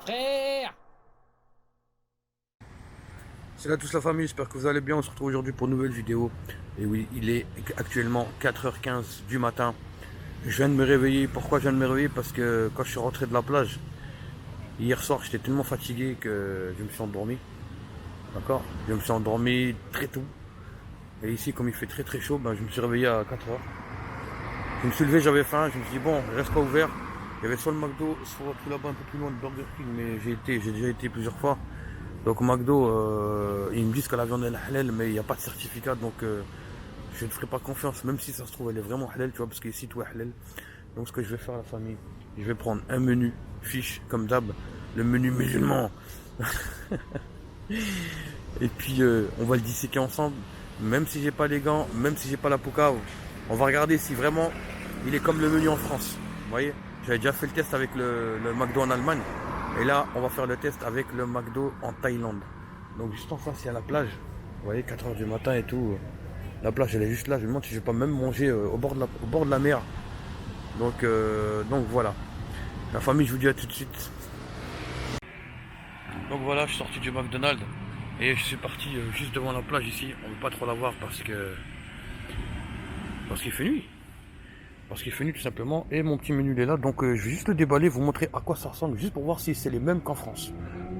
frère. C'est là tous la famille, j'espère que vous allez bien. On se retrouve aujourd'hui pour une nouvelle vidéo. Et oui, il est actuellement 4h15 du matin. Je viens de me réveiller. Pourquoi je viens de me réveiller? Parce que quand je suis rentré de la plage, hier soir, j'étais tellement fatigué que je me suis endormi. D'accord? Je me suis endormi très tôt. Et ici, comme il fait très très chaud, ben, je me suis réveillé à 4h. Je me suis levé, j'avais faim. Je me suis dit, bon, reste pas ouvert. Il y avait soit le McDo, soit tout là-bas un peu plus loin, le Burger King. Mais j'ai déjà été plusieurs fois. Donc au McDo, ils me disent que la viande est halal, mais il n'y a pas de certificat, donc je ne ferai pas confiance, même si ça se trouve elle est vraiment halal, tu vois, parce qu'ici tout est halal. Donc ce que je vais faire, la famille, je vais prendre un menu fiche comme d'hab, le menu musulman. Et puis on va le disséquer ensemble, même si j'ai pas les gants, même si j'ai pas la poucave. On va regarder si vraiment il est comme le menu en France. Vous voyez, j'avais déjà fait le test avec le McDo en Allemagne. Et là, on va faire le test avec le McDo en Thaïlande. Donc juste en face, il y a la plage. Vous voyez, 4h du matin et tout. La plage, elle est juste là. Je me demande si je vais pas même manger au bord de la mer. Donc voilà. La famille, je vous dis à tout de suite. Donc voilà, je suis sorti du McDonald's. Et je suis parti juste devant la plage ici. On ne veut pas trop la voir parce qu'il fait nuit. Parce qu'il fait nuit tout simplement. Et mon petit menu il est là. Donc je vais juste le déballer, vous montrer à quoi ça ressemble. Juste pour voir si c'est les mêmes qu'en France.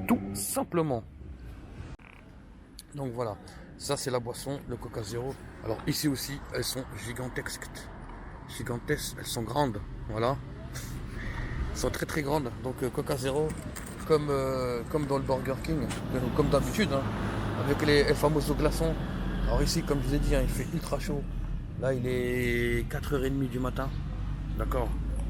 Tout simplement. Donc voilà. Ça c'est la boisson, le Coca Zéro. Alors ici aussi, elles sont gigantesques. Gigantesques, elles sont grandes. Voilà. Elles sont très très grandes. Donc Coca Zéro, comme dans le Burger King. Comme d'habitude. Hein, avec les fameux glaçons. Alors ici, comme je vous ai dit, hein, il fait ultra chaud. Là, il est 4h30 du matin. D'accord?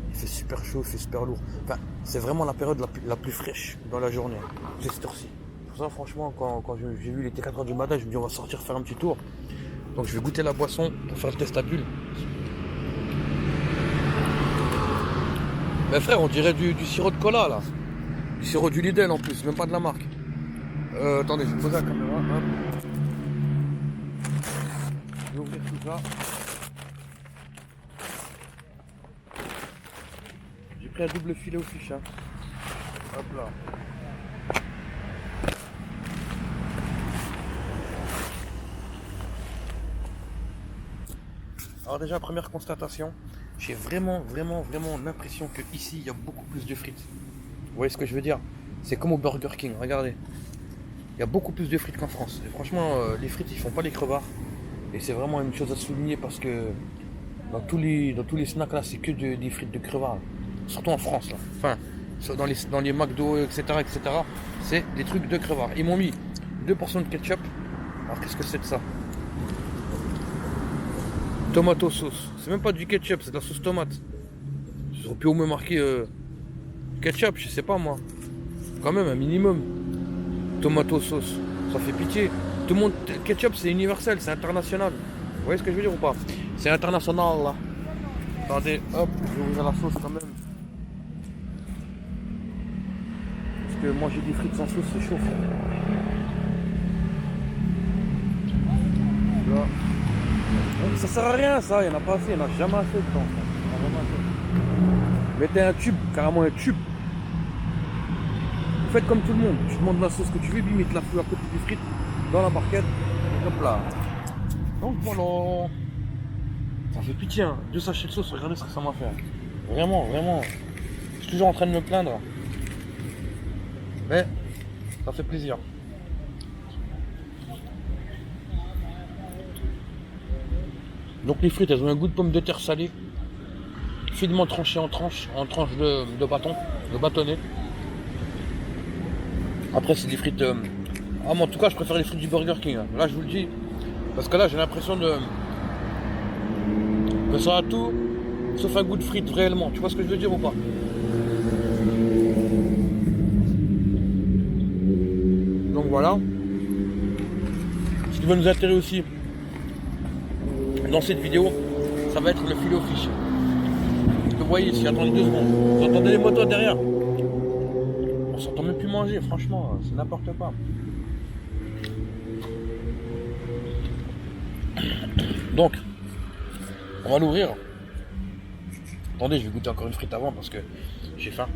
Il fait super chaud, il fait super lourd. Enfin, c'est vraiment la période la plus fraîche dans la journée. C'est cette heure-ci. Pour ça, franchement, quand j'ai vu il était 4h du matin, je me dis on va sortir faire un petit tour. Donc, je vais goûter la boisson pour faire le test à bulle. Mais frère, on dirait du sirop de cola là. Du sirop du Lidl en plus, même pas de la marque. Attendez, je vais poser la caméra. Hop. Je vais ouvrir tout ça. J'ai pris un double filet au fiche. Hein. Hop là. Alors déjà, première constatation, j'ai vraiment l'impression que ici il y a beaucoup plus de frites. Vous voyez ce que je veux dire? C'est comme au Burger King, regardez. Il y a beaucoup plus de frites qu'en France. Et franchement, les frites, ils font pas les crevards. Et c'est vraiment une chose à souligner parce que dans tous les snacks là, c'est que des frites de crevards. Surtout en France là. Enfin, dans les McDo, etc. C'est des trucs de crevards. Ils m'ont mis 2% de ketchup. Alors qu'est-ce que c'est de ça? Tomato sauce. C'est même pas du ketchup, c'est de la sauce tomate. J'aurais pu au moins marquer ketchup, je sais pas moi. Quand même un minimum. Tomato sauce. Ça fait pitié. Tout le monde. Ketchup c'est universel, c'est international. Vous voyez ce que je veux dire ou pas? C'est international là. Attendez, hop, je vais ouvrir la sauce quand même. Parce que manger des frites sans sauce c'est chaud. Là. Ça sert à rien ça, il n'y en a pas assez, il n'y en a jamais assez de temps. Mettez un tube, carrément un tube. Faites comme tout le monde, tu demandes la sauce que tu veux, puis mettez la fouille à côté des frites dans la barquette. Hop là. Donc voilà. Ça fait pitié, hein. 2 sachets de sauce, regardez ce que ça m'a fait. Vraiment. Je suis toujours en train de me plaindre. Mais ça fait plaisir. Donc les frites, elles ont un goût de pomme de terre salée, finement tranchées en tranches de bâton, de bâtonnet. Après c'est des frites. Ah mais en tout cas je préfère les frites du Burger King. Hein. Là je vous le dis. Parce que là j'ai l'impression que ça a tout sauf un goût de frites réellement. Tu vois ce que je veux dire ou pas? Donc voilà. Ce qui va nous intéresser aussi dans cette vidéo, ça va être le filet au fish. Vous voyez ici, attendez 2 secondes. Vous entendez les moteurs derrière? On s'entend même plus manger, franchement, c'est n'importe quoi. Donc, on va l'ouvrir. Attendez, je vais goûter encore une frite avant parce que j'ai faim.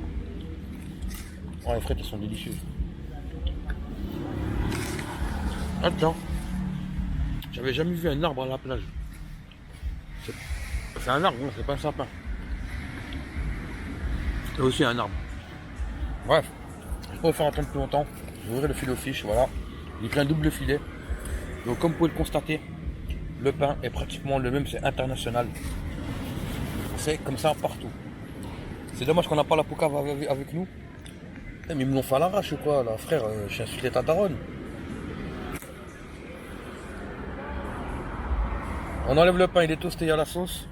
Oh, les frites, elles sont délicieuses. Attends. J'avais jamais vu un arbre à la plage. C'est un arbre, c'est pas un sapin. C'est aussi un arbre. Bref, je ne vais pas vous faire attendre plus longtemps. Je vais ouvrir le filet aux fiches, voilà. Il est un double filet. Donc comme vous pouvez le constater, le pain est pratiquement le même, c'est international. C'est comme ça partout. C'est dommage qu'on n'a pas la poucave avec nous. Mais ils me l'ont fait à l'arrache ou quoi là, frère, je suis insulté ta daronne. On enlève le pain, il est toasté à la sauce.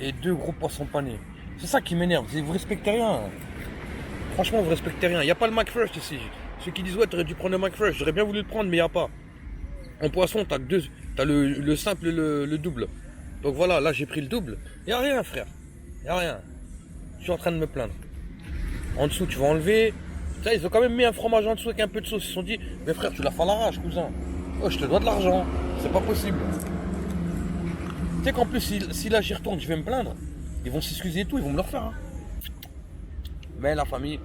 Et 2 gros poissons panés. C'est ça qui m'énerve, vous respectez rien. Franchement, vous respectez rien. Il n'y a pas le McFresh ici. Ceux qui disent ouais, tu aurais dû prendre le McFresh, j'aurais bien voulu le prendre, mais il n'y a pas. En poisson, tu as le simple et le double. Donc voilà, là j'ai pris le double. Il n'y a rien, frère. Il n'y a rien. Je suis en train de me plaindre. En dessous, tu vas enlever. Ça, ils ont quand même mis un fromage en dessous avec un peu de sauce. Ils se sont dit, mais frère, tu l'as fait à l'arrache, cousin. Oh, je te dois de l'argent. C'est pas possible. Tu sais qu'en plus, si là j'y retourne, je vais me plaindre. Ils vont s'excuser et tout, ils vont me le refaire. Hein. Mais la famille,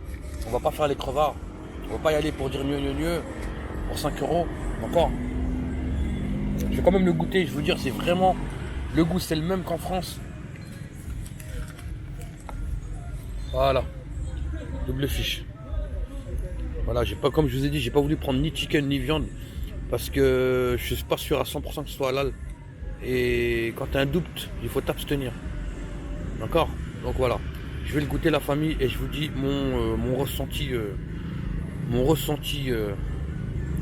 on va pas faire les crevards. On va pas y aller pour dire mieux pour 5 euros. Encore. Je vais quand même le goûter. Je veux dire, c'est vraiment. Le goût, c'est le même qu'en France. Voilà. Double fiche. Voilà, j'ai pas, comme je vous ai dit, j'ai pas voulu prendre ni chicken ni viande. Parce que je suis pas sûr à 100% que ce soit halal. Et quand tu as un doute, il faut t'abstenir. D'accord? Donc voilà. Je vais le goûter la famille et je vous dis mon ressenti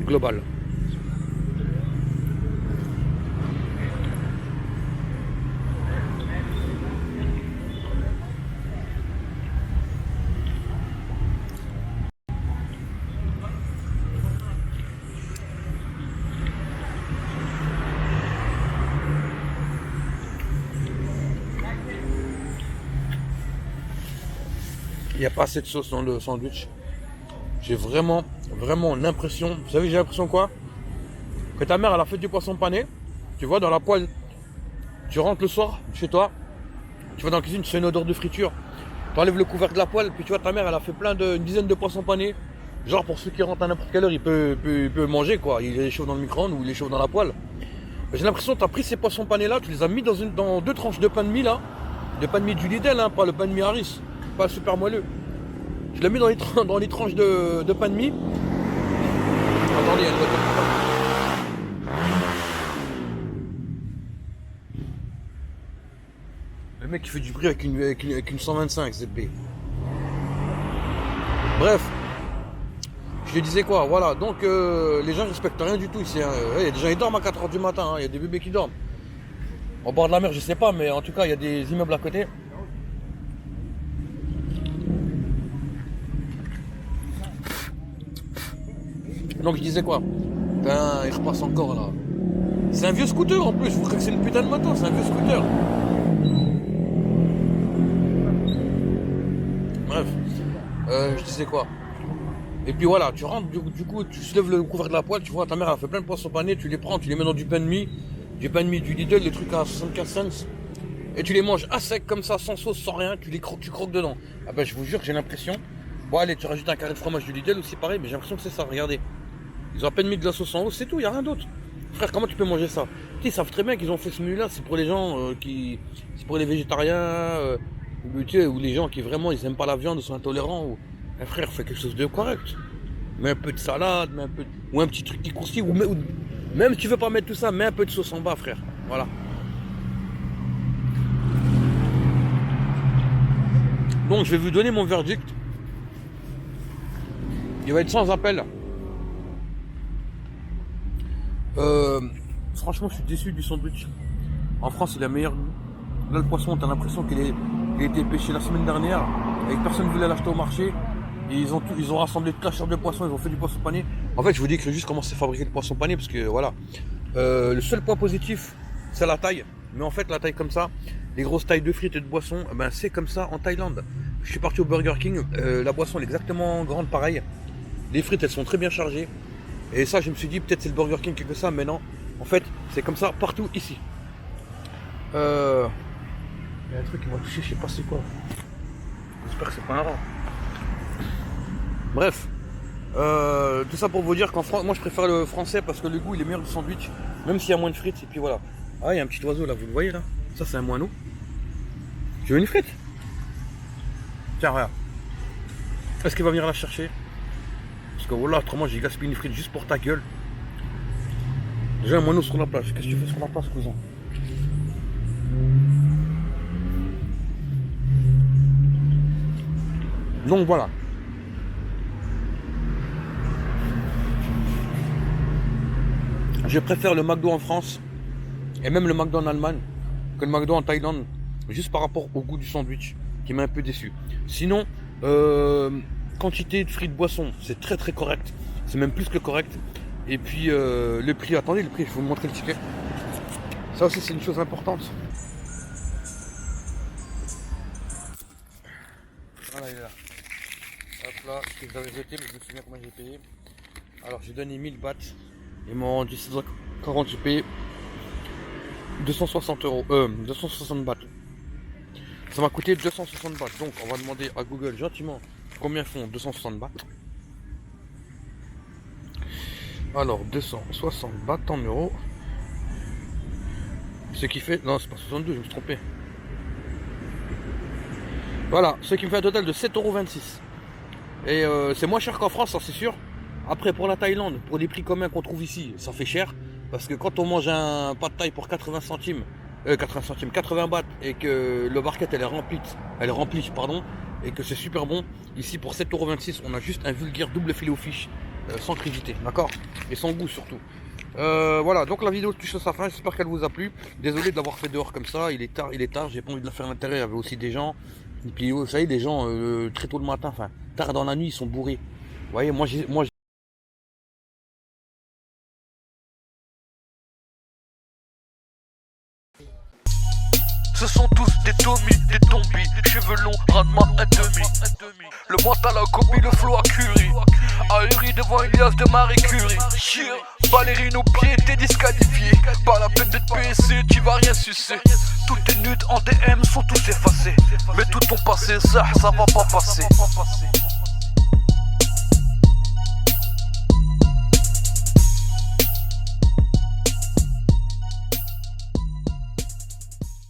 global. Il n'y a pas assez de sauce dans le sandwich. J'ai vraiment l'impression. Vous savez, j'ai l'impression quoi? Que ta mère, elle a fait du poisson pané. Tu vois, dans la poêle. Tu rentres le soir chez toi. Tu vas dans la cuisine, tu fais une odeur de friture. Tu enlèves le couvercle de la poêle. Puis tu vois, ta mère, elle a fait une dizaine de poissons panés. Genre, pour ceux qui rentrent à n'importe quelle heure, il peut manger, quoi. Il est chaud dans le micro-ondes ou il est chaud dans la poêle. J'ai l'impression que tu as pris ces poissons panés là, tu les as mis dans 2 tranches de pain de mie là. De pain de mie du Lidl, hein, pas le pain de mie Harris. Pas super moelleux. Je l'ai mis dans les tranches de pain de mie. Attendez, elle doit être... Le mec qui fait du bruit avec une 125 ZB. Bref. Je lui disais quoi, voilà. Donc les gens respectent rien du tout ici. Hein. Il y a des gens qui dorment à 4h du matin. Hein. Il y a des bébés qui dorment. Au bord de la mer, je sais pas, mais en tout cas, il y a des immeubles à côté. Donc je disais quoi? Putain, il repasse encore là. C'est un vieux scooter en plus, vous croyez que c'est une putain de moto, c'est un vieux scooter. Bref, je disais quoi? Et puis voilà, tu rentres, du coup, tu soulèves le couvercle de la poêle, tu vois, ta mère a fait plein de poissons panés, tu les prends, tu les mets dans du pain de mie du Lidl, des trucs à 75 cents, et tu les manges à sec comme ça, sans sauce, sans rien, tu croques dedans. Ah ben je vous jure que j'ai l'impression, bon allez, tu rajoutes un carré de fromage du Lidl aussi pareil, mais j'ai l'impression que c'est ça, regardez. Ils ont à peine mis de la sauce en haut, c'est tout, il n'y a rien d'autre. Frère, comment tu peux manger ça? Ils savent très bien qu'ils ont fait ce menu-là, c'est pour les gens c'est pour les végétariens, ou les gens qui vraiment, ils aiment pas la viande, ils sont intolérants. Frère, fais quelque chose de correct. Mets un peu de salade, ou un petit truc qui croustille, ou même si tu veux pas mettre tout ça, mets un peu de sauce en bas, frère. Voilà. Donc, je vais vous donner mon verdict. Il va être sans appel. Franchement, je suis déçu du sandwich. En France, il a meilleur goût. Là, le poisson, t'as l'impression qu'il a été pêché la semaine dernière et que personne ne voulait l'acheter au marché. Et ils ont rassemblé toute la chair de poisson, ils ont fait du poisson pané. En fait, je vous décris juste comment c'est fabriqué le poisson pané parce que voilà. Le seul point positif, c'est la taille. Mais en fait, la taille comme ça, les grosses tailles de frites et de boissons, ben, c'est comme ça en Thaïlande. Je suis parti au Burger King, la boisson est exactement grande pareil. Les frites, elles sont très bien chargées. Et ça, je me suis dit, peut-être c'est le Burger King qui fait ça, mais non. En fait, c'est comme ça partout ici. Il y a un truc qui m'a touché, je sais pas c'est quoi. J'espère que c'est pas un rat. Bref, tout ça pour vous dire qu'en France, moi je préfère le français parce que le goût il est meilleur du sandwich, même s'il y a moins de frites. Et puis voilà. Ah, il y a un petit oiseau là, vous le voyez là? Ça c'est un moineau. Tu veux une frite? Tiens, regarde. Est-ce qu'il va venir la chercher? Parce que voilà, autrement j'ai gaspillé une frite juste pour ta gueule. J'ai un moineau sur la plage. Qu'est-ce que tu fais sur la plage, cousin? Donc voilà. Je préfère le McDo en France et même le McDo en Allemagne que le McDo en Thaïlande, juste par rapport au goût du sandwich qui m'a un peu déçu. Sinon, quantité de frites boissons, c'est très très correct. C'est même plus que correct. Et puis le prix, attendez, le prix, je vais vous montrer le ticket. Ça aussi c'est une chose importante. Voilà, il est là. Hop là, ce que j'avais jeté, mais je me souviens combien j'ai payé. Alors j'ai donné 1000 bahts. Ils m'ont rendu 640, j'ai payé 260 euros. 260 bahts. Ça m'a coûté 260 bahts. Donc on va demander à Google gentiment combien font 260 bahts. Alors 260 bahts en euros. Ce qui fait... Non, c'est pas 62, je me suis trompé. Voilà, ce qui me fait un total de 7,26 €. Et c'est moins cher qu'en France, ça c'est sûr. Après, pour la Thaïlande, pour les prix communs qu'on trouve ici, ça fait cher. Parce que quand on mange un pad thaï pour 80 centimes, 80 bahts, et que le barquette elle est remplie, pardon, et que c'est super bon, ici pour 7,26 €, on a juste un vulgaire double filet au fish, sans crudité, d'accord? Et sans goût surtout. Voilà, donc la vidéo touche à sa fin, j'espère qu'elle vous a plu. Désolé de l'avoir fait dehors comme ça, il est tard, j'ai pas envie de la faire à l'intérieur, il y avait aussi des gens. Et puis vous savez, les gens très tôt le matin, enfin tard dans la nuit, ils sont bourrés. Vous voyez, moi ce sont tous des Tommy, des Tombi, cheveux longs, rendement un demi. Le mental a copie, le flow a Curie. Ahuri devant Elias de Marie Curie. Ballerine au pied, t'es disqualifié. Pas la peine d'être PSC, tu vas rien sucer. Toutes tes nudes en DM sont tous effacées. Mais tout ton passé, ça va pas passer.